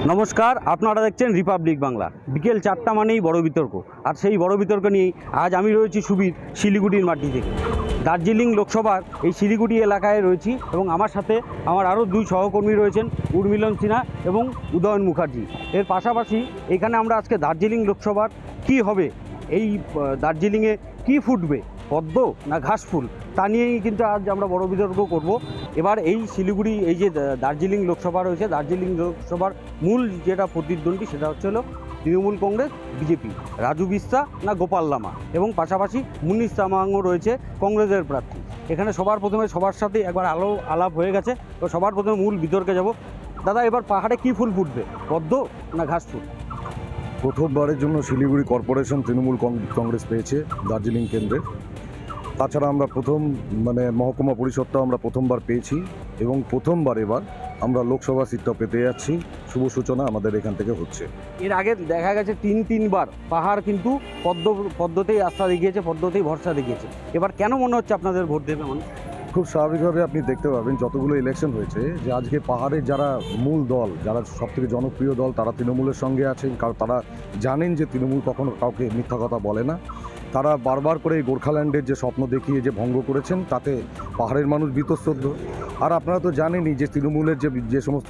নমস্কার, আপনারা দেখছেন রিপাবলিক বাংলা। বিকেল 4টা মানেই বড় বিতর্ক, আর সেই বড় বিতর্ক নিয়েই আজ আমি রয়েছি সুবীর, শিলিগুড়ির মাটি থেকে। দার্জিলিং লোকসভার এই শিলিগুড়ি এলাকায় রয়েছি এবং আমার সাথে আমার আরও দুই সহকর্মী রয়েছেন, উর্মিলন সিনহা এবং উদয়ন মুখার্জি। এর পাশাপাশি এখানে আমরা আজকে দার্জিলিং লোকসভার কি হবে, এই দার্জিলিংয়ে কি ফুটবে, পদ্ম না ঘাস ফুল, তা নিয়েই কিন্তু আজ আমরা বড় বিতর্ক করব। এবার এই শিলিগুড়ি, এই যে দার্জিলিং লোকসভা রয়েছে, দার্জিলিং লোকসভার মূল যেটা প্রতিদ্বন্দ্বী সেটা হচ্ছে হলো তৃণমূল কংগ্রেস, বিজেপি, রাজু বিস্তা না গোপাল লামা, এবং পাশাপাশি মুন্নিস তামাংও রয়েছে কংগ্রেসের প্রার্থী। এখানে সবার প্রথমে সবার সাথে একবার আলাপ হয়ে গেছে, তো সবার প্রথমে মূল বিতর্কে যাব। দাদা, এবার পাহাড়ে কি ফুল ফুটবে, পদ্ম না ঘাস ফুল? প্রথমবারের জন্য শিলিগুড়ি কর্পোরেশন তৃণমূল কংগ্রেস পেয়েছে দার্জিলিং কেন্দ্রে। তাছাড়া আমরা মহকুমা পরিষদটাও আমরা প্রথমবার পেয়েছি এবং প্রথমবার এবার আমরা লোকসভা সিটটাও পেতে যাচ্ছি। শুভ সূচনা আমাদের এখান থেকে হচ্ছে। এর আগে দেখা গেছে তিনবার পাহাড় কিন্তু পদ্মতেই আস্থা দেখিয়েছে, পদ্মতেই ভরসা দেখিয়েছে। এবার কেন মনে হচ্ছে আপনাদের ভোট দেবে মানুষ? খুব স্বাভাবিকভাবে আপনি দেখতে পাবেন যতগুলো ইলেকশন হয়েছে যে আজকে পাহাড়ের যারা মূল দল, যারা সবথেকে জনপ্রিয় দল, তারা তৃণমূলের সঙ্গে আছেন। কারণ তারা জানেন যে তৃণমূল কখনো কাউকে মিথ্যা কথা বলে না। তারা বারবার করে এই গোর্খাল্যান্ডের যে স্বপ্ন দেখিয়ে যে ভঙ্গ করেছেন, তাতে পাহাড়ের মানুষ বীতশ্রদ্ধ। আর আপনারা তো জানেনই যে তৃণমূলের যে সমস্ত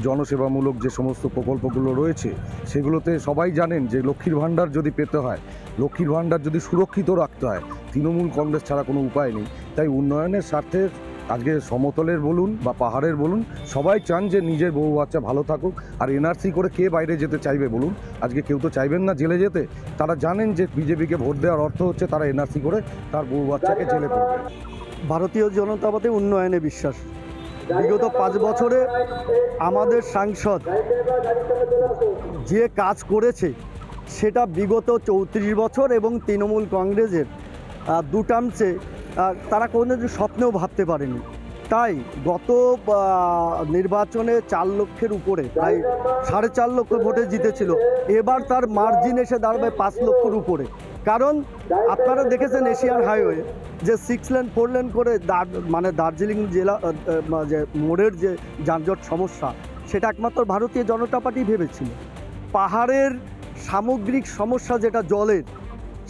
জনসেবামূলক যে সমস্ত প্রকল্পগুলো রয়েছে, সেগুলোতে সবাই জানেন যে লক্ষ্মীর ভাণ্ডার যদি পেতে হয়, লক্ষ্মীর ভাণ্ডার যদি সুরক্ষিত রাখতে হয়, তৃণমূল কংগ্রেস ছাড়া কোনো উপায় নেই। তাই উন্নয়নের স্বার্থে আজকে সমতলের বলুন বা পাহাড়ের বলুন, সবাই চান যে নিজের বউ বাচ্চা ভালো থাকুক। আর এনআরসি করে কে বাইরে যেতে চাইবে বলুন? আজকে কেউ তো চাইবেন না জেলে যেতে। তারা জানেন যে বিজেপিকে ভোট দেওয়ার অর্থ হচ্ছে তারা এনআরসি করে তার বউ বাচ্চাকে জেলে পড়বে। ভারতীয় জনতা পার্টি উন্নয়নে বিশ্বাস। বিগত 5 বছরে আমাদের সাংসদ যে কাজ করেছে সেটা বিগত 34 বছর এবং তৃণমূল কংগ্রেসের 2 টার্মসে তারা কোনো স্বপ্নেও ভাবতে পারেনি। তাই গত নির্বাচনে 4 লক্ষের উপরে, প্রায় 4.5 লক্ষ ভোটে জিতেছিল। এবার তার মার্জিন এসে দাঁড়াবে 5 লক্ষের উপরে। কারণ আপনারা দেখেছেন এশিয়ান হাইওয়ে যে 6 লেন 4 লেন করে দার্জিলিং জেলা যে মোড়ের যে যানজট সমস্যা, সেটা একমাত্র ভারতীয় জনতা পার্টি ভেবেছিল। পাহাড়ের সামগ্রিক সমস্যা যেটা জলের,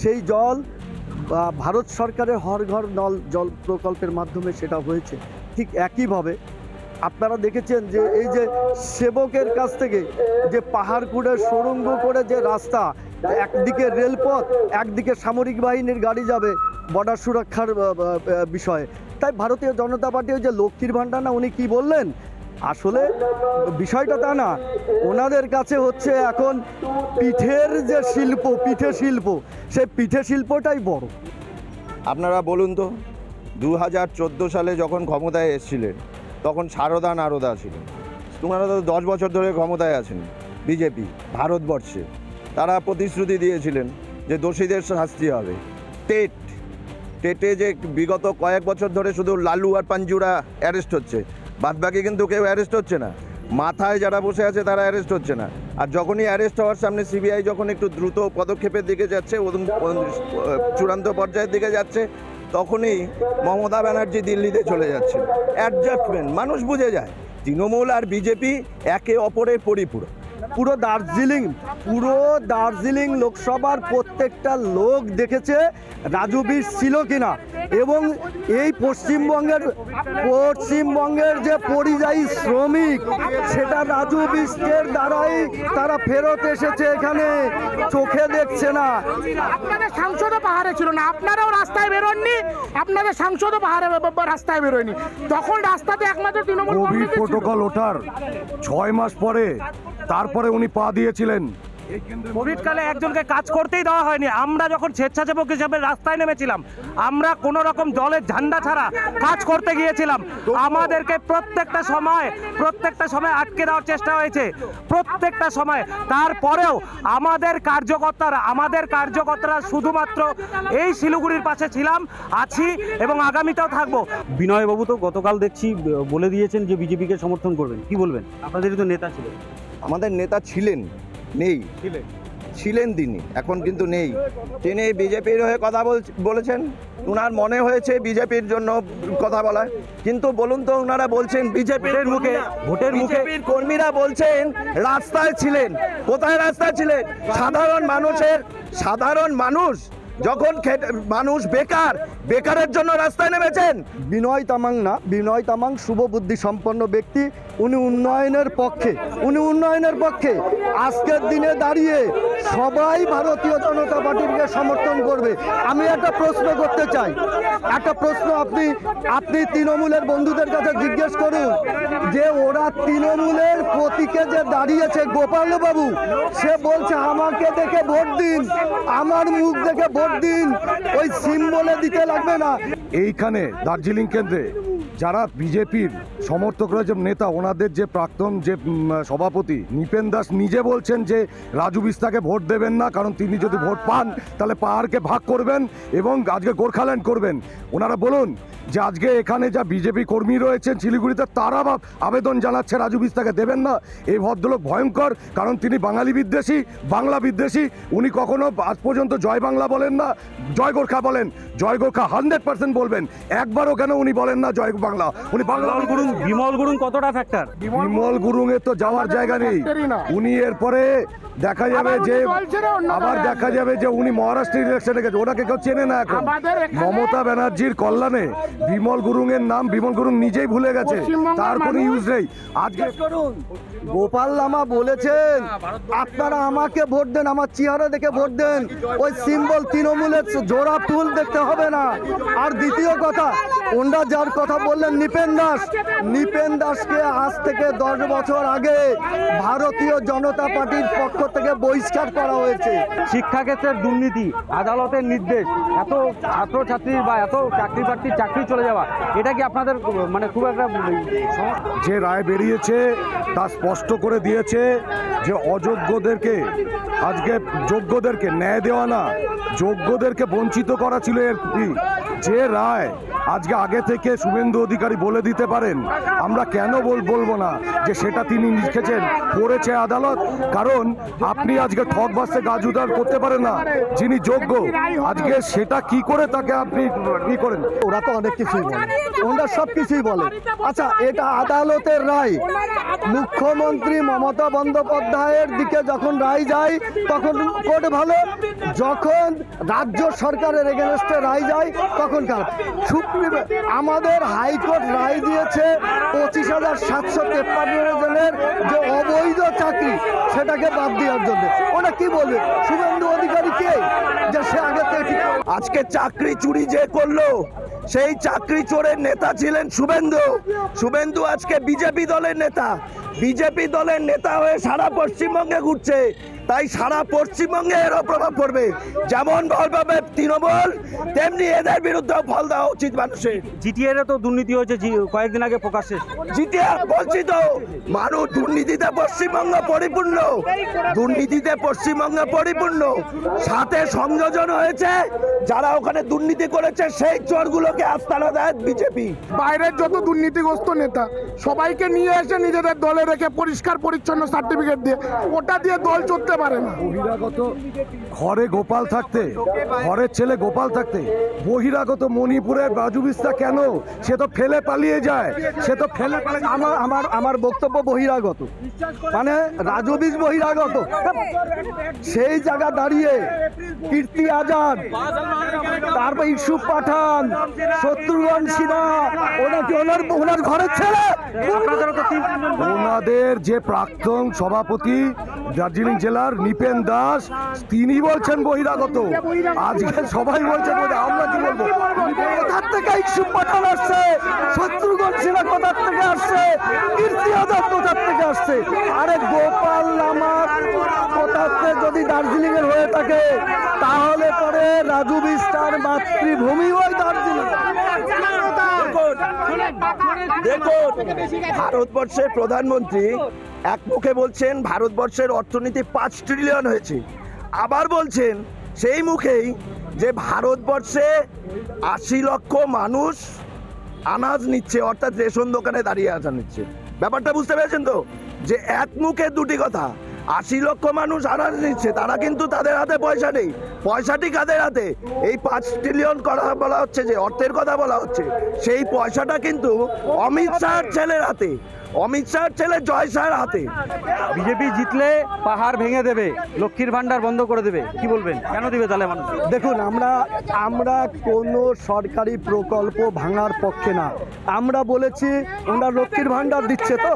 সেই জল ভারত সরকারের হর ঘর নল জল প্রকল্পের মাধ্যমে সেটা হয়েছে। ঠিক একইভাবে আপনারা দেখেছেন যে এই যে সেবকের কাছ থেকে যে পাহাড় কুড়ে সুড়ঙ্গ করে যে রাস্তা, একদিকে রেলপথ, একদিকে সামরিক বাহিনীর গাড়ি যাবে বর্ডার সুরক্ষার বিষয়ে। তাই ভারতীয় জনতা পার্টি যে লক্ষ্মীর ভাণ্ডার না, উনি কি বললেন, আসলে বিষয়টা তা না। ওনাদের কাছে হচ্ছে এখন পিঠের যে শিল্প, পিঠে শিল্প, সেই পিঠে শিল্পটাই বড়। আপনারা বলুন তো, 2014 সালে যখন ক্ষমতায় এসেছিলেন তখন সারদা নারদা ছিলেন। তোমরা তো 10 বছর ধরে ক্ষমতায় আছেন বিজেপি ভারতবর্ষে। তারা প্রতিশ্রুতি দিয়েছিলেন যে দোষীদের শাস্তি হবে। টেটে যে বিগত কয়েক বছর ধরে শুধু লালু আর পাঞ্জুরা অ্যারেস্ট হচ্ছে, বাদবাকি কিন্তু কেউ অ্যারেস্ট হচ্ছে না। মাথায় যারা বসে আছে তারা অ্যারেস্ট হচ্ছে না। আর যখনই অ্যারেস্ট হওয়ার সামনে সিবিআই যখন একটু দ্রুত পদক্ষেপের দিকে যাচ্ছে, চূড়ান্ত পর্যায়ের দিকে যাচ্ছে, তখনই মমতা ব্যানার্জি দিল্লিতে চলে যাচ্ছে। অ্যাডজাস্টমেন্ট, মানুষ বুঝে যায় তৃণমূল আর বিজেপি একে অপরের পরিপূরক। পুরো দার্জিলিং লোকসভার প্রত্যেকটা লোক দেখেছে রাজু বিস ছিল কিনা, এবং এই পশ্চিমবঙ্গের যে পরিযায়ী শ্রমিক, সেটা রাজু বিসের দ্বারাই তারা ফেরত এসেছে এখানে, চোখে দেখছে না। আপনাদের সাংসদও পাহাড়ে ছিল না, আপনারাও রাস্তায় বেরোননি, আপনাদের সাংসদও পাহাড়ে রাস্তায় বেরোয়নি। তখন রাস্তাতে একমাত্র তৃণমূল কোভিড প্রোটোকল ওঠার 6 মাস পরে তারপরে উনি পা দিয়েছিলেন। কোভিডকালে একজনকে কাজ করতেই দেওয়া হয়নি। আমরা যখন স্বেচ্ছাসেবক হিসেবে রাস্তায় নেমেছিলাম, আমরা কোনো রকম দলের ঝান্ডা ছাড়া কাজ করতে গিয়েছিলাম। আমাদেরকে প্রত্যেকটা সময় আটকে দেওয়ার চেষ্টা হয়েছে, প্রত্যেকটা সময়। তারপরেও আমাদের কার্যকর্তারা শুধুমাত্র এই শিলিগুড়ির পাশে ছিলাম, আছি এবং আগামীতেও থাকবো। বিনয়বাবু তো গতকাল দেখছি বলে দিয়েছেন যে বিজেপিকে সমর্থন করবেন, কি বলবেন? আপনাদেরই তো নেতা ছিলেন। আমাদের নেতা ছিলেন, নেই ছিলেন তিনি, এখন কিন্তু নেই। তিনি বিজেপির হয়ে কথা বলেছেন, ওনার মনে হয়েছে বিজেপির জন্য কথা বলা, কিন্তু বলুন তো ওনারা বলছেন বিজেপির ভোটের মুখে কর্মীরা বলছেন রাস্তায় ছিলেন। কোথায় রাস্তায় ছিলেন? সাধারণ মানুষ যখন মানুষ বেকারের জন্য রাস্তায় নেমেছেন। বিনয় তামাং শুভ বুদ্ধি সম্পন্ন ব্যক্তি, উনি উন্নয়নের পক্ষে। আজকের দিনে দাঁড়িয়ে সবাই ভারতীয় জনতা পার্টিকে সমর্থন করবে। আমি একটা প্রশ্ন করতে চাই, আপনি তৃণমূলের বন্ধুদের কাছে জিজ্ঞেস করুন যে ওরা তৃণমূলের প্রতীকে যে দাঁড়িয়েছে গোপাল বাবু, সে বলছে আমাকে দেখে ভোট দিন, আমার মুখ দেখে ভোট দিন, ওই সিম্বলে দিতে লাগবে না। এইখানে দার্জিলিং কেন্দ্রে যারা বিজেপির সমর্থক রয়েছে, নেতা, ওনাদের যে প্রাক্তন যে সভাপতি নৃপেন দাস নিজে বলছেন যে রাজু বিস্তাকে ভোট দেবেন না, কারণ তিনি যদি ভোট পান তাহলে পাহাড়কে ভাগ করবেন এবং আজকে গোর্খাল্যান্ড করবেন। ওনারা বলুন যে আজকে এখানে যা বিজেপি কর্মী রয়েছেন শিলিগুড়িতে, তারা আবেদন জানাচ্ছে রাজু বিস্তাকে দেবেন না। এই ভদ্রলোক ভয়ঙ্কর, কারণ তিনি বাঙালি বিদ্বেষী, বাংলা বিদ্বেষী। উনি কখনো আজ পর্যন্ত জয় বাংলা বলেন না, জয় গোর্খা বলেন। জয় গোর্খা 100% বলবেন, একবারও কেন উনি বলেন না জয় বাংলা। উনি বাংলা বিমল গুরুং কতটা ফ্যাক্টর? বিমল গুরুং এর তো যাওয়ার জায়গা নেই। উনি এরপরে দেখা যাবে যে উনি মহারাষ্ট্রের ইলেকশনে গেছে, ওনাকে কেউ চেনে না এখন। মমতা ব্যানার্জির কল্যাণে বিমল গুরুং এর নাম বিমল গুরুং নিজেই ভুলে গেছে, তার কোনো ইউজ নেই। আজকে গোপাল লামা বলেছেন আপনারা আমাকে ভোট দেন, আমার চেহারা দেখে ভোট দেন, ওই সিম্বল তৃণমূলের জোড়া ফুল দেখতে হবে না। আর দ্বিতীয় কথা, ওনারা যার কথা বললেন নৃপেন দাসকে আজ থেকে 10 বছর আগে ভারতীয় জনতা পার্টির পক্ষ থেকে বহিষ্কার করা হয়েছে। শিক্ষাক্ষেত্রের দুর্নীতি, আদালতের নির্দেশ, এত ছাত্রছাত্রীর বা এত চাকরি প্রার্থীর চাকরি চলে যাওয়া, এটা কি আপনাদের মানে খুব একটা যে রায় বেরিয়েছে তা স্পষ্ট করে দিয়েছে যে অযোগ্যদেরকে আজকে যোগ্যদেরকে ন্যায় দেওয়া না, যোগ্যদেরকে বঞ্চিত করা ছিল এর যে রায়। আজকে আগে থেকে শুভেন্দু অধিকারী বলে দিতে পারেন, আমরা কেন বলবো না যে সেটা তিনি লিখেছেন, করেছে আদালত। কারণ আপনি আজকে ঠকবাসে গাছ উদার করতে পারেন না, যিনি যোগ্য আজকে সেটা কি করে তাকে আপনি কি করেন। ওরা তো অনেক কিছুই বলে, ওরা সব কিছুই বলে। আচ্ছা, এটা আদালতের রায়। মুখ্যমন্ত্রী মমতা বন্দ্যোপাধ্যায়ের দিকে যখন রায় যায় তখন কোর্ট ভালো, যখন রাজ্য সরকারের এগেনস্টে রায় যায় তখন খারাপ। আমাদের হাইকোর্ট রায় দিয়েছে 25,753 জনের যে অবৈধ চাকরি, সেটাকে বাদ দেওয়ার জন্য। ওটা কি বলবে শুভেন্দু অধিকারী কে, যে সে আগে থেকে আজকে চাকরি চুরি যে করলো সেই চাকরি চোরের নেতা ছিলেন শুভেন্দু আজকে বিজেপি দলের নেতা হয়ে সারা পশ্চিমবঙ্গে ঘুরছে। তাই সারা পশ্চিমবঙ্গে এরও প্রভাব পড়বে। যেমন ফল পাবে তৃণমূল, তেমনি এদের বিরুদ্ধে ফল দেওয়া উচিত মানুষের। জিটিএর তো দুর্নীতি হয়েছে কয়েকদিন আগে প্রকাশ্যে। জিটিআর বলছি তো, মানুষ দুর্নীতিতে পশ্চিমবঙ্গে পরিপূর্ণ, সাথে সংযোজন হয়েছে যারা ওখানে দুর্নীতি করেছে সেই চোরগুলোকে আস্তানা দেয় বিজেপি। বাইরের যত দুর্নীতিগ্রস্ত নেতা সবাইকে নিয়ে এসে নিজেদের দলে রেখে পরিষ্কার পরিচ্ছন্ন সার্টিফিকেট দিয়ে, ওটা দিয়ে দল চলতে পারে না। বহিরাগত ঘরে গোপাল থাকতে, ঘরের ছেলে গোপাল থাকতে বহিরাগত মণিপুরের রাজু বিস্তা কেন? সে তো ফেলে পালিয়ে যায়, আমার বক্তব্য বহিরাগত, মানে রাজু বিস বহিরাগত। সেই জায়গা দাঁড়িয়ে কীর্তি আজাদ, তারপর ইউসুফ পাঠান, শত্রুঘ্ন সিনহা, ওনার ঘরের ছেলে। ওনাদের যে প্রাক্তন সভাপতি দার্জিলিং জেলার নৃপেন দাস, তিনি বলছেন বহিরাগত। আজকে সবাই বলছে, আমরা কি বলবো? কোথার থেকে ইউসুফ পাঠান আসছে, শত্রুঘ্ন সিনহা কোথার থেকে আসছে, কীর্তি আজাদ কোথার থেকে আসছে? আরে গোপাল লামার কোথার থেকে যদি দার্জিলিং এর হয়ে থাকে, তাহলে পরে রাজু বিস্তার মাতৃভূমি ওই দার্জিলিং। দেখুন, ভারতবর্ষের প্রধানমন্ত্রী এক মুখে বলছেন ভারতবর্ষের অর্থনীতি 5 ট্রিলিয়ন হয়েছে, আবার বলছেন সেই মুখেই যে ভারতবর্ষে 80 লক্ষ মানুষ আনাজ নিচ্ছে, অর্থাৎ রেশন দোকানে দাঁড়িয়ে আনাজ নিচ্ছে। ব্যাপারটা বুঝতে পেরেছেন তো, যে এক মুখে দুটি কথা। 80 লক্ষ মানুষ আনাজ নিচ্ছে, তারা কিন্তু তাদের হাতে পয়সা নেই। পয়সাটি কাদের হাতে? এই 5 ট্রিলিয়ন কথা বলা হচ্ছে, যে অর্থের কথা বলা হচ্ছে, সেই পয়সাটা কিন্তু অমিত শাহর ছেলের হাতে, অমিত শাহর ছেলে জয় শাহর হাতে। বিজেপি জিতলে পাহাড় ভেঙে দেবে, লক্ষ্মীর ভান্ডার বন্ধ করে দেবে, কি বলবেন? কেন দিবে তাহলে মানুষ? দেখুন, আমরা কোনো সরকারি প্রকল্প ভাঙার পক্ষে না। আমরা বলেছি ওনারা লক্ষ্মীর ভান্ডার দিচ্ছে, তো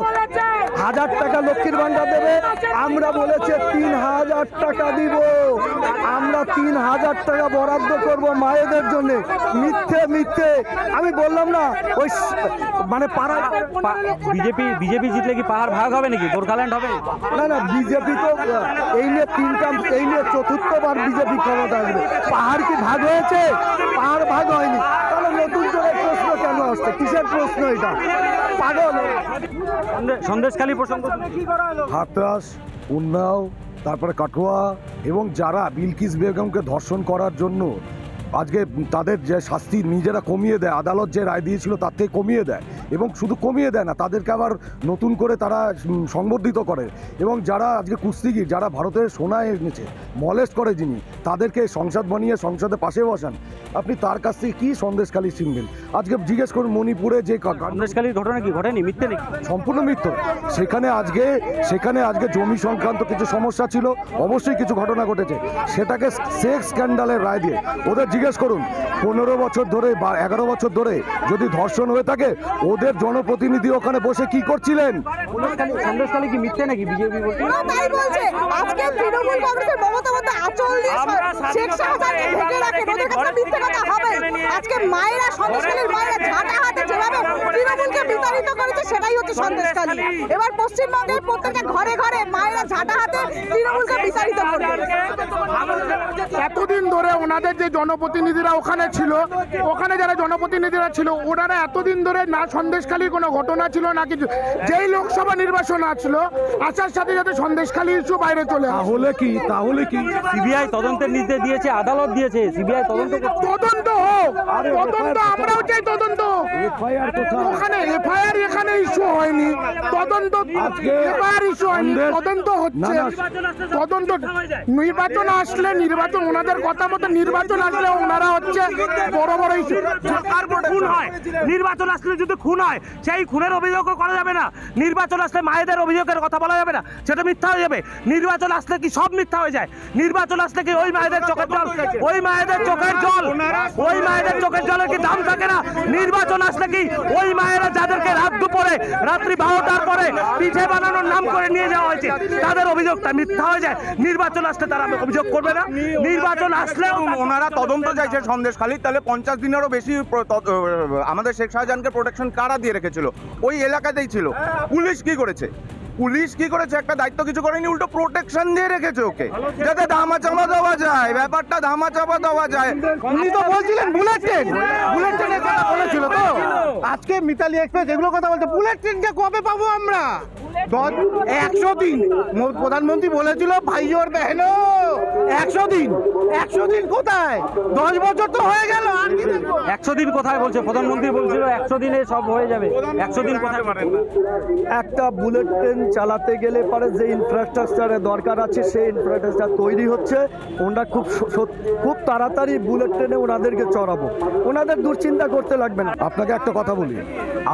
1000 টাকা লক্ষ্মীর ভান্ডার দেবে। আমরা বলেছি 3000 টাকা দিব, আমরা 3000 টাকা বরাদ্দ করব মায়েদের জন্য। মিথ্যে আমি বললাম না, ওই মানে পাড়ায় বিজেপি জিতলে কি পাহাড় ভাগ হবে নাকি, গোর্খাল্যান্ড হবে? না, বিজেপি তো এই নিয়ে চতুর্থবার বিজেপি ক্ষমতা আসবে। পাহাড় কি ভাগ হয়েছে? পাহাড় ভাগ হয়নি। তাহলে নতুন করে প্রশ্ন কেন আসছে? কিসের প্রশ্ন এটা? পাগল। সন্দেশখালী প্রসঙ্গ, হাতরাস, উন্নাও, তারপরে কাটোয়া, এবং যারা বিলকিস বেগমকে ধর্ষণ করার জন্য আজকে তাদের যে শাস্তি নিজেরা কমিয়ে দেয়, আদালত যে রায় দিয়েছিল তার থেকে কমিয়ে দেয়, এবং শুধু কমিয়ে দেয় না, তাদেরকে আবার নতুন করে তারা সংবর্ধিত করে, এবং যারা আজকে কুস্তিগির, যারা ভারতের সোনা এনেছে, মলেস্ট করে যিনি, তাদেরকে সংসদ বানিয়ে সংসদে পাশে বসান, আপনি তার কাছ থেকে কী সন্দেশখালী চিনবেন? আজকে জিজ্ঞেস করুন মণিপুরে যে সন্দেশখালীর ঘটনা কি ঘটেনি? মিথ্যে নাকি? সম্পূর্ণ মিথ্যে। সেখানে আজকে জমি সংক্রান্ত কিছু সমস্যা ছিল, অবশ্যই কিছু ঘটনা ঘটেছে, সেটাকে সেক্স স্ক্যান্ডালের রায় দিয়ে ওদের জিজ্ঞেস করুন 15 বছর ধরে বা 11 বছর ধরে যদি ধর্ষণ হয়ে থাকে, ওদের জনপ্রতিনিধি ওখানে বসে কি করছিলেন? সন্দেশখালী কি মিথ্যে নাকি? বিজেপি বলছে তাই বলছে। আজকে তৃণমূল কংগ্রেসের মমতা বন্দ্যোপাধ্যায় আঁচল দিয়ে শেখ শাহজাহানকে ঢেকে রাখে, ওদের কাছে মিথ্যে কথা হবে। আজকে মায়েরা, সন্দেশখালীর মায়েরা ঝাঁটা হাতে যেভাবে তৃণমূলকে বিতাড়িত করেছে, সেটাই হচ্ছে সন্দেশখালী। এবার পশ্চিমবঙ্গের প্রত্যেকটা ঘরে ঘরে মায়েরা ঝাঁটা হাতে তৃণমূলকে বিতাড়িত করবে। এতদিন ধরে ওনাদের যে জনপ্রতিনিধিরা ওখানে ছিল, ওখানে যারা জনপ্রতিনিধিরা ছিল, ওনারা এতদিন ধরে না সন্দেশখালীর কোনো ঘটনা ছিল না কিছু। যেই লোকসভা নির্বাচন আসলো, আসার সাথে সাথে সন্দেশখালী ইস্যু বাইরে চলে আসে। তাহলে কি সিবিআই তদন্তের নির্দেশ দিয়েছে, আদালত দিয়েছে, সিবিআই তদন্ত হোক, তদন্ত আমরাও চাই, তদন্ত। ওখানে এফআইআর এখানে ইস্যু হয়নি, তদন্ত এফআইআর ইস্যু হয়নি, তদন্ত হচ্ছে। তদন্ত নির্বাচন আসলে, নির্বাচন ওনাদের কথা মতো নির্বাচন আসলে ওনারা হচ্ছে বড় বড় ইস্যু। খুন হয়, নির্বাচন আসলে যদি খুন হয়, সেই খুনের অভিযোগও করা যাবে না। নির্বাচন আসলে মায়েদের অভিযোগের কথা বলা যাবে না, সেটা মিথ্যা হয়ে যাবে। নির্বাচন আসলে কি সব মিথ্যা হয়ে যায়? নির্বাচন আসলে কি ওই মায়েদের চোখের জল, ওই মায়েদের চোখের জলের কি দাম থাকে না? নির্বাচন আসলে কি ওই মায়েরা যাদেরকে রাত দুপুরে, রাত্রি 12টার পরে পিঠে বানানোর নাম করে নিয়ে যাওয়া হয়েছে, তাদের অভিযোগটা মিথ্যা হয়ে যায়? নির্বাচন আসলে তারা অভিযোগ করবে না? নির্বাচন আসলে ওনারা তদন্ত চাইছে সন্দেশখালী, তাহলে 50 দিনেরও বেশি আমাদের শেখ শাহজাহানকে প্রোটেকশন কারা দিয়ে রেখেছিল? ওই এলাকাতেই ছিল। পুলিশ কি করেছে? একটা দায়িত্ব কিছু করেনি, উল্টো প্রোটেকশন দিয়ে রেখেছে ওকে, যাতে ধামাচাপা দেওয়া যায়, ব্যাপারটা ধামাচাপা দেওয়া যায়। উনি তো বলছিলেন বুলেট ট্রেন কথা বলেছিল, তো আজকে মিতালি এক্সপ্রেস এগুলো কথা বলছে। বুলেট ট্রেনটা কবে পাবো আমরা? 100 দিন প্রধানমন্ত্রী বলেছিল, ভাইয়োর বেহেনো 100 দিন কোথায়? 10 বছর তো হয়ে গেল, আর কি দেখবো? 100 দিন কোথায় বলছে প্রধানমন্ত্রী? বলছিল 100 দিনে সব হয়ে যাবে। 100 দিন কোথায়? একটা বুলেট ট্রেন চালাতে গেলে পরে যে ইনফ্রাস্ট্রাকচারের দরকার আছে, সেই ইনফ্রাস্ট্রাকচার তৈরি হচ্ছে। ওনারা খুব তাড়াতাড়ি বুলেট ট্রেনে ওনাদেরকে চড়াবো, ওনাদের দুশ্চিন্তা করতে লাগবে না। আপনাকে একটা কথা বলি,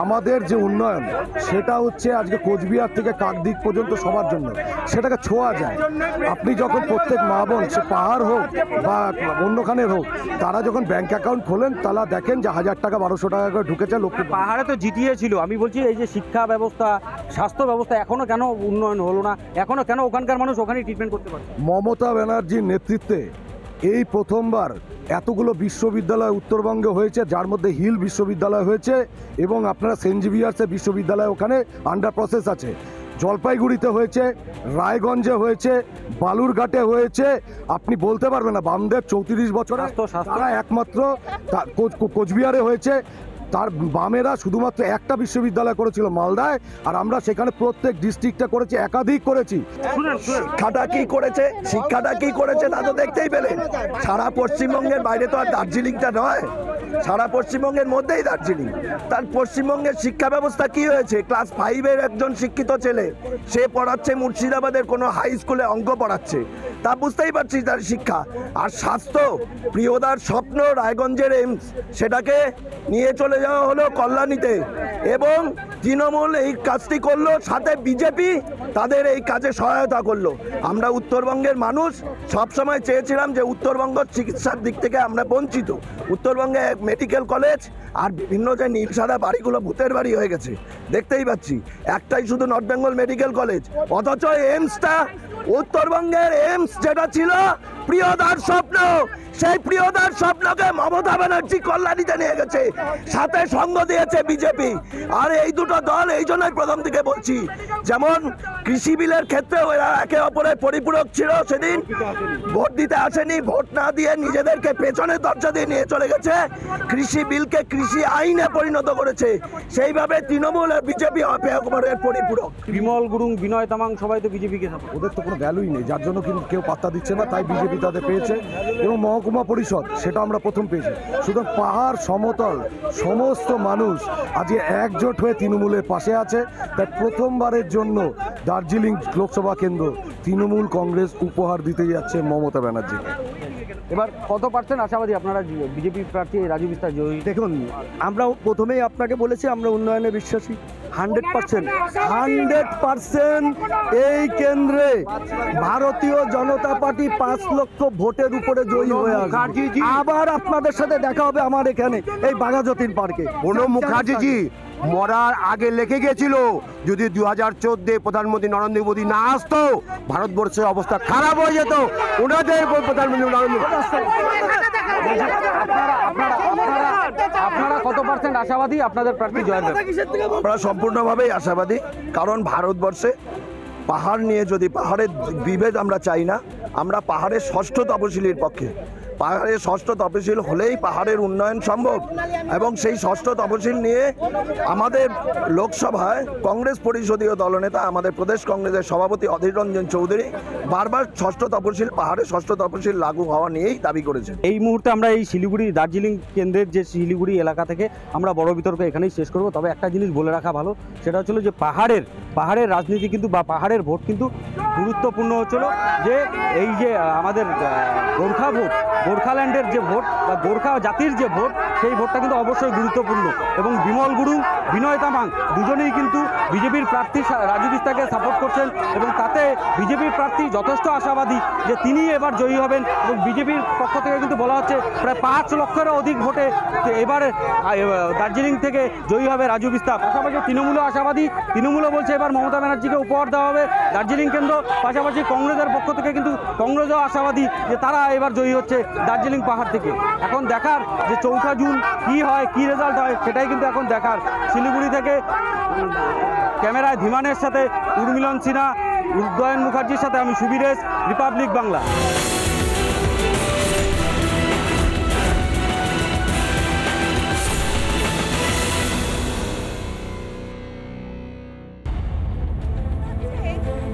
আমাদের যে উন্নয়ন, সেটা হচ্ছে আজকে কোচবিহার থেকে কাকদ্বীপ পর্যন্ত সবার জন্য, সেটাকে ছোঁয়া যায়। আপনি যখন প্রত্যেক মা বোন, সে পাহাড় হোক বা অন্যখানের হোক, তারা যখন ব্যাংক অ্যাকাউন্ট খোলেন, তারা দেখেন যে 1000 টাকা 1200 টাকা করে ঢুকেছে লক্ষ্য। পাহাড়ে তো জিটিএ ছিল। আমি বলছি এই যে শিক্ষা ব্যবস্থা, স্বাস্থ্য ব্যবস্থা, এখনো কেন উন্নয়ন হলো না? এখনো কেন ওখানকার মানুষ ওখানেই ট্রিটমেন্ট করতে পারছে? মমতা ব্যানার্জির নেতৃত্বে এই প্রথমবার এতগুলো বিশ্ববিদ্যালয় উত্তরবঙ্গে হয়েছে, যার মধ্যে হিল বিশ্ববিদ্যালয় হয়েছে, এবং আপনারা সেন্ট জেভিয়ার্সের বিশ্ববিদ্যালয় ওখানে আন্ডার প্রসেস আছে। জলপাইগুড়িতে হয়েছে, রায়গঞ্জে হয়েছে, বালুরঘাটে হয়েছে। আপনি বলতে পারবেন না বামদের 34 বছরে তারা একমাত্র কোচবিহারে হয়েছে। তার বামেরা শুধুমাত্র একটা বিশ্ববিদ্যালয় করেছিল মালদায়, আর আমরা সেখানে প্রত্যেক ডিস্ট্রিক্টে করেছি, একাধিক করেছি। শিক্ষাটা কি করেছে তা তো দেখতেই পেলেন। সারা পশ্চিমবঙ্গের বাইরে তো আর দার্জিলিংটা নয়, সারা পশ্চিমবঙ্গের মধ্যেই দার্জিলিং। তার পশ্চিমবঙ্গের শিক্ষা ব্যবস্থা কি হয়েছে? ক্লাস 5-এর একজন শিক্ষিত ছেলে সে পড়াচ্ছে মুর্শিদাবাদের কোনো হাই স্কুলে অঙ্ক পড়াচ্ছে, তা বুঝতেই পারছি তার শিক্ষা। আর স্বাস্থ্য, প্রিয়দার স্বপ্ন রায়গঞ্জের এইমস, সেটাকে নিয়ে চলে যাওয়া হলো কল্যাণীতে, এবং তৃণমূল এই কাজটি করলো, সাথে বিজেপি তাদের এই কাজে সহায়তা করলো। আমরা উত্তরবঙ্গের মানুষ সবসময় চেয়েছিলাম যে উত্তরবঙ্গ চিকিৎসার দিক থেকে আমরা বঞ্চিত। উত্তরবঙ্গে মেডিকেল কলেজ আর বিভিন্ন যে নীল সাদা বাড়িগুলো ভূতের বাড়ি হয়ে গেছে, দেখতেই পাচ্ছি। একটাই শুধু নর্থ বেঙ্গল মেডিকেল কলেজ, অথচ এইমসটা, উত্তরবঙ্গের এইমস যেটা ছিল প্রিয়দার স্বপ্ন, সেই প্রিয়দার স্বপ্নকে মমতা ব্যানার্জি কল্যাণীতে নিয়ে গেছে, সাথে সঙ্গ দিয়েছে বিজেপি। আর এই দুটো দল, এই জন্যই প্রথম থেকে বলছি, যেমন কৃষি বিলের ক্ষেত্রেও এরা একে অপরের পরিপূরক ছিল। সেদিন ভোট দিতে আসেনি, ভোট না দিয়ে নিজেদেরকে পেছনে দরজা দিয়ে নিয়ে চলে গেছে, কৃষি বিলকে কৃষি আইনে পরিণত করেছে। সেইভাবে তৃণমূল আর বিজেপি এর পরিপূরক। বিমল গুরুং, বিনয় তামাং সবাই তো বিজেপিকে সাপোর্ট। ওদের তো কোনো ভ্যালুই নেই, যার জন্য কিন্তু কেউ পাত্তা দিচ্ছে না, তাই বিজেপি তাদের পেয়েছে। এবং মহকুমা পরিষদ, সেটা আমরা প্রথম পেয়েছি। শুধু পাহাড় সমতল সমস্ত মানুষ আজকে একজোট হয়ে তৃণমূলের পাশে আছে। তাই প্রথমবারের জন্য দার্জিলিং লোকসভা কেন্দ্র তৃণমূল কংগ্রেস উপহার দিতে যাচ্ছে মমতা ব্যানার্জিকে। এবার কত পার্সেন্ট আশাবাদী আপনারা বিজেপি প্রার্থী রাজু বিস্তার জয়ী? দেখুন, আমরা প্রথমেই আপনাকে বলেছি আমরা উন্নয়নে বিশ্বাসী। 100% এই কেন্দ্রে ভারতীয় জনতা পার্টি 5 লক্ষ ভোটের উপরে জয়ী হয়ে আসবে। আবার আপনাদের সাথে দেখা হবে আমার এখানে এই বাঘাযতীন পার্কে। প্রণব মুখার্জি মরার আগে লিখে গেছিল, যদি 2014 প্রধানমন্ত্রী নরেন্দ্র মোদী না আসতো ভারতবর্ষের অবস্থা খারাপ হয়ে যেত। ওনাদের প্রধানমন্ত্রী নরেন্দ্র মোদী। আপনারা কত পার্সেন্ট আশাবাদী আপনাদের প্রার্থী জয়ের ব্যাপারে? আমরা সম্পূর্ণভাবেই আশাবাদী, কারণ ভারতবর্ষে পাহাড় নিয়ে, যদি পাহাড়ের বিভেদ আমরা চাই না, আমরা পাহাড়ের 6ষ্ঠ তপশিলির পক্ষে। পাহাড়ের 6ষ্ঠ তপশিল হলেই পাহাড়ের উন্নয়ন সম্ভব, এবং সেই 6ষ্ঠ তপশিল নিয়ে আমাদের লোকসভায় কংগ্রেস পরিষদীয় দলনেতা, আমাদের প্রদেশ কংগ্রেসের সভাপতি অধীর রঞ্জন চৌধুরী বারবার 6ষ্ঠ তপশিল, পাহাড়ের 6ষ্ঠ তপশিল লাগু হওয়া নিয়েই দাবি করেছেন। এই মুহূর্তে আমরা এই শিলিগুড়ি দার্জিলিং কেন্দ্রের যে শিলিগুড়ি এলাকা থেকে আমরা বড় বিতর্ক এখানেই শেষ করব। তবে একটা জিনিস বলে রাখা ভালো, সেটা হচ্ছিল যে পাহাড়ের রাজনীতি কিন্তু, বা পাহাড়ের ভোট কিন্তু গুরুত্বপূর্ণ হচ্ছিল, যে এই যে আমাদের গোর্খা ভোট, গোর্খাল্যান্ডের যে ভোট বা গোর্খা জাতির যে ভোট, সেই ভোটটা কিন্তু অবশ্যই গুরুত্বপূর্ণ। এবং বিমল গুরুং, বিনয় তামাং দুজনেই কিন্তু বিজেপির প্রার্থী রাজু বিস্তারকে সাপোর্ট করছেন, এবং তাতে বিজেপির প্রার্থী যথেষ্ট আশাবাদী যে তিনি এবার জয়ী হবেন। এবং বিজেপির পক্ষ থেকে কিন্তু বলা হচ্ছে প্রায় 5 লক্ষেরও অধিক ভোটে এবারে দার্জিলিং থেকে জয়ী হবে রাজু বিস্তার। পাশাপাশি তৃণমূলও আশাবাদী, তৃণমূলও বলছে এবার মমতা ব্যানার্জিকে উপহার দেওয়া হবে দার্জিলিং কেন্দ্র। পাশাপাশি কংগ্রেসের পক্ষ থেকে কিন্তু কংগ্রেসও আশাবাদী যে তারা এবার জয়ী হচ্ছে দার্জিলিং পাহাড় থেকে। এখন দেখার যে 4 জুন কি হয়, কি রেজাল্ট হয়, সেটাই কিন্তু এখন দেখার। শিলিগুড়ি থেকে ক্যামেরায় ধীমানের সাথে উর্মিলন সিনহা, উদয়ন মুখার্জির সাথে আমি সুবীরেশ, রিপাবলিক বাংলা।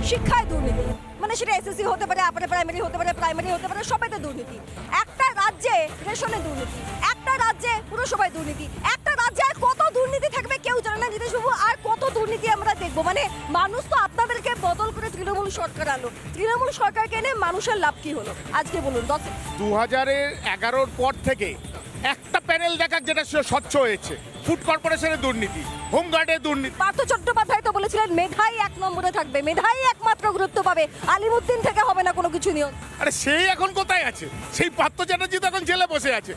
শিক্ষায় দুর্নীতি, মানে সেটা এসএসসি হতে পারে, আপার প্রাইমারি হতে পারে, প্রাইমারি হতে পারে, সবাইতে দুর্নীতি। একটা রাজ্যে রেশনে দুর্নীতি, একটা রাজ্যে পুরসভায় দুর্নীতি, একটা রাজ্যে আর কত দুর্নীতি থাকবে কেউ জানে না নীতিশবাবু। আর কত দুর্নীতি আমরা দেখবো? মানে মানুষ তো আপনাদেরকে বদল করে তৃণমূল সরকার আনলো, তৃণমূল সরকারকে এনে মানুষের লাভ কি হলো আজকে বলুন? 2011 পর থেকে একটা প্যানেল দেখার যেটা স্বচ্ছ হয়েছে, ফুড কর্পোরেশনের দুর্নীতি, হোমগার্ডের দুর্নীতি। পার্থ চট্টোপাধ্যায় তো বলেছিলেন মেধাই 1 নম্বরে থাকবে, মেধাই একমাত্র গুরুত্ব পাবে, আলিমুদ্দিন থেকে হবে না কোনো কিছু নিয়ম। আরে সেই এখন কোথায় আছে? সেই পার্থ চ্যাটার্জি তো এখন জেলে বসে আছে।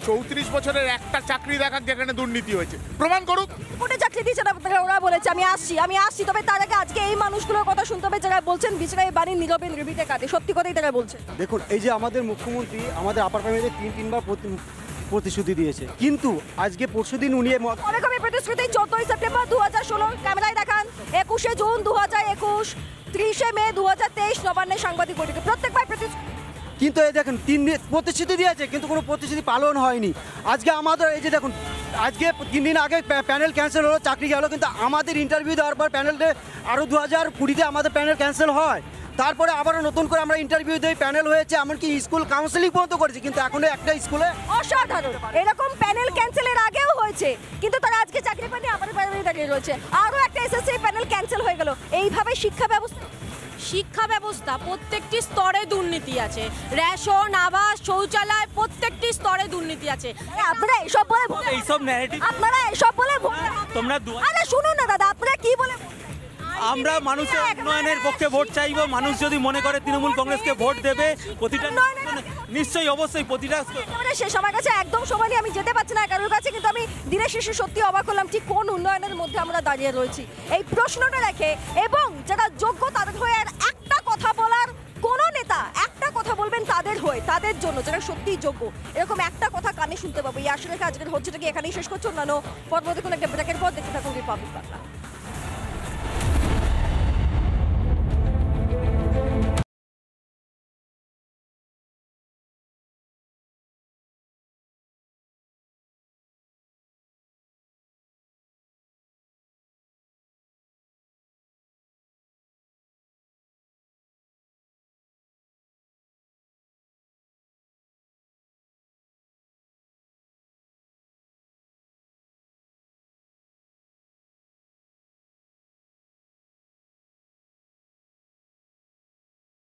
34 বছরের একটা চাকরি দেখাক যেখানে দুর্নীতি হয়েছে, প্রমাণ করুক। কোটে চাকরি দিয়েছে ওরা বলেছে আমি আসছি। তবে তার আগে আজকে এই মানুষগুলোর কথা শুনতে হবে যারা বলছেন বিচারাই বাড়ির নীরবে নির্ভীতে কাটে। সত্যি কথাই তারা বলছে। দেখুন, এই যে আমাদের মুখ্যমন্ত্রী আমাদের আপার প্রাইমারিতে 3-3বার প্রতিশ্রুতি দিয়েছে, কিন্তু আজকে পরশুদিন উনি অনেকভাবে প্রতিশ্রুতি 14 সেপ্টেম্বর 2016 ক্যামেরায় দেখান, 21 জুন 2021, 30 মে 2023 নবান্নে সাংবাদিক বৈঠকে প্রত্যেকবার কিন্তু এই দেখেন 3 প্রতিশ্রুতি দিয়েছে, কিন্তু কোনো প্রতিশ্রুতি পালন হয়নি। আজকে আমাদের এই যে দেখুন, আজকে 3 দিন আগে প্যানেল ক্যান্সেল হলো, চাকরি গেল, কিন্তু আমাদের ইন্টারভিউ দেওয়ার পর প্যানেলে আরও 2020-তে আমাদের প্যানেল ক্যান্সেল হয়। তারপরে আবারও নতুন করে আমরা ইন্টারভিউ দিই, প্যানেল হয়েছে, এমনকি স্কুল কাউন্সিলিং পর্যন্ত করেছি, কিন্তু এখনো একটা স্কুলে অসাধারণ। এরকম প্যানেল ক্যান্সেলের আগেও হয়েছে, কিন্তু তারা আজকে চাকরি পায়নি, আমাদের বাইরে দাঁড়িয়ে রয়েছে। আরও একটা এসএসসি প্যানেল ক্যান্সেল হয়ে গেল। এইভাবে শিক্ষা ব্যবস্থা প্রত্যেকটি স্তরে দুর্নীতি আছে। রেশন, আবাস, শৌচালয়, প্রত্যেকটি স্তরে দুর্নীতি আছে। আপনারা এসব বলে তোমরা আরে শুনুন না দাদা, আপনারা কি বলে? আমরা মানুষের উন্নয়নের পক্ষে ভোট চাইবো। মানুষ যদি মনে করে তৃণমূল কংগ্রেসকে ভোট দেবে, প্রতিটা নিশ্চয়ই অবশ্যই প্রতিটা শেষ আমার কাছে একদম সময় নেই, আমি যেতে পারছি না কারোর কাছে, কিন্তু আমি দিনের শেষে সত্যি অবাক হলাম ঠিক কোন উন্নয়নের মধ্যে আমরা দাঁড়িয়ে রয়েছি। এই প্রশ্নটা রেখে এবং যারা যোগ্য তাদের হয়ে আর একটা কথা বলার কোনো নেতা একটা কথা বলবেন তাদের হয়ে, তাদের জন্য যারা সত্যিই যোগ্য, এরকম একটা কথা কানে শুনতে পাবো। এই আসলে আজকের হচ্ছেটা কি এখানেই শেষ করছো? অন্যান্য পরবর্তী কোনো একটা ব্রেকের পর দেখতে থাকুন রিপাবলিক বাংলা।